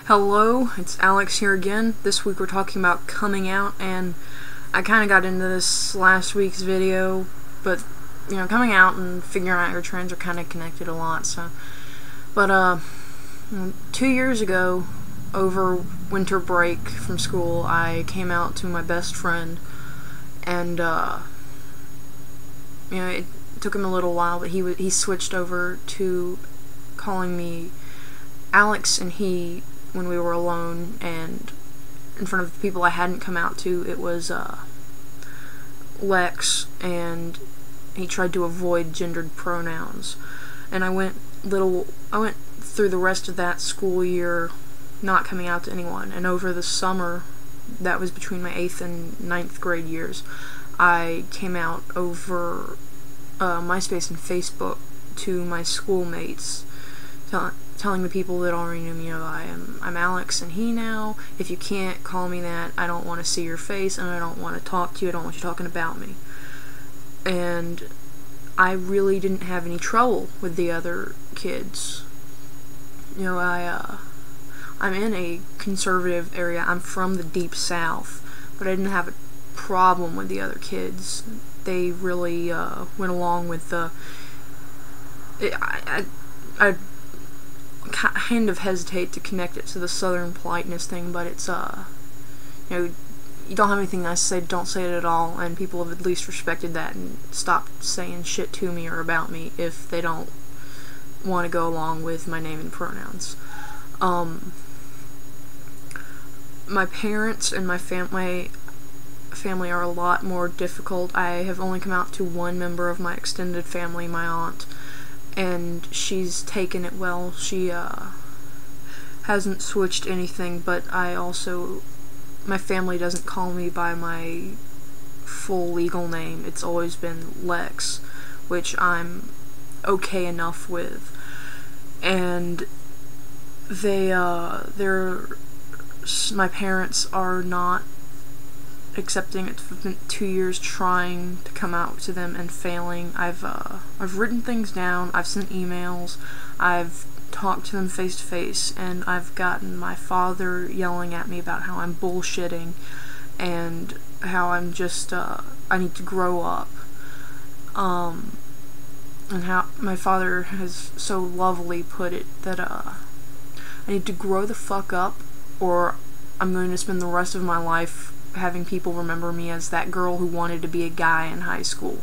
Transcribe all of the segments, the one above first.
Hello, it's Alex here again. This week we're talking about coming out, and I kind of got into this last week's video, but, coming out and figuring out your trends are kind of connected a lot, so. But, 2 years ago, over winter break from school, I came out to my best friend, and, it took him a little while, but he switched over to calling me Alex and he when we were alone, and in front of the people I hadn't come out to, it was Lex, and he tried to avoid gendered pronouns. And I went through the rest of that school year not coming out to anyone, and over the summer, that was between my 8th and 9th grade years, I came out over MySpace and Facebook to my schoolmates, telling the people that already knew me, I'm Alex and he now. If you can't call me that, I don't want to see your face, and I don't want to talk to you. I don't want you talking about me. And I really didn't have any trouble with the other kids. I'm in a conservative area. I'm from the deep south, but I didn't have a problem with the other kids. They really went along with the. I kind of hesitate to connect it to the southern politeness thing, but it's you don't have anything nice to say, don't say it at all, and people have at least respected that and stopped saying shit to me or about me if they don't want to go along with my name and pronouns. My parents and my family are a lot more difficult. I have only come out to one member of my extended family, my aunt, and she's taken it well. She hasn't switched anything, but my family doesn't call me by my full legal name. It's always been Lex, which I'm okay enough with. And my parents are not accepting it. It's been 2 years trying to come out to them and failing. I've written things down, I've sent emails, I've talked to them face to face, and I've gotten my father yelling at me about how I'm bullshitting and how I'm just I need to grow up. And how my father has so lovely put it that I need to grow the fuck up, or I'm going to spend the rest of my life having people remember me as that girl who wanted to be a guy in high school.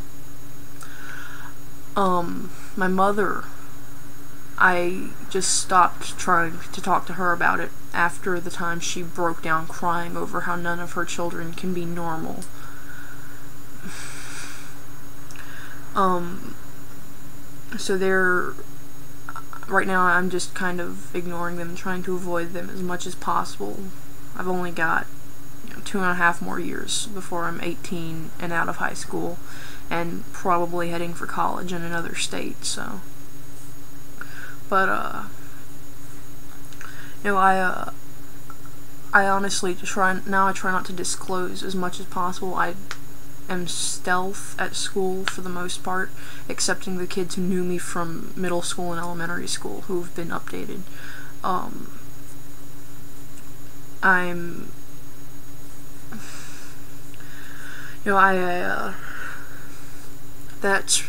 My mother, I just stopped trying to talk to her about it after the time she broke down crying over how none of her children can be normal. So right now I'm just kind of ignoring them, trying to avoid them as much as possible. I've only got 2.5 more years before I'm 18 and out of high school, and probably heading for college in another state, so. But, I honestly try not to disclose as much as possible. I am stealth at school for the most part, excepting the kids who knew me from middle school and elementary school who've been updated.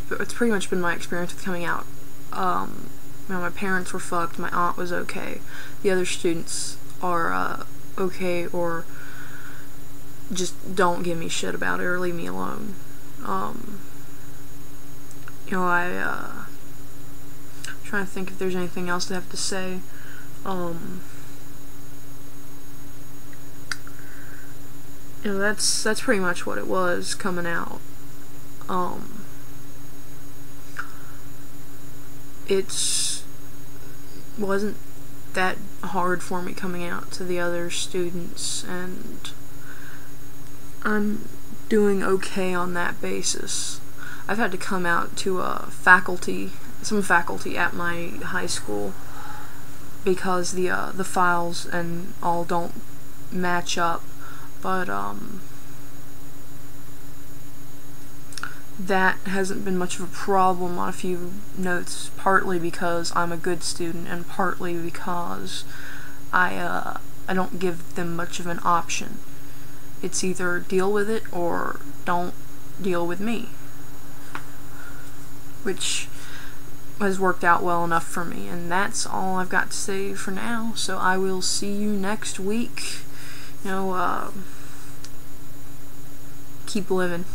It's pretty much been my experience with coming out. My parents were fucked, my aunt was okay, the other students are okay, or just don't give me shit about it or leave me alone. I'm trying to think if there's anything else to have to say. That's pretty much what it was coming out. It wasn't that hard for me coming out to the other students, and I'm doing okay on that basis. I've had to come out to some faculty at my high school because the files and all don't match up, but that hasn't been much of a problem on a few notes, partly because I'm a good student and partly because I don't give them much of an option. It's either deal with it or don't deal with me, which has worked out well enough for me. And that's all I've got to say for now, so I will see you next week. Keep living.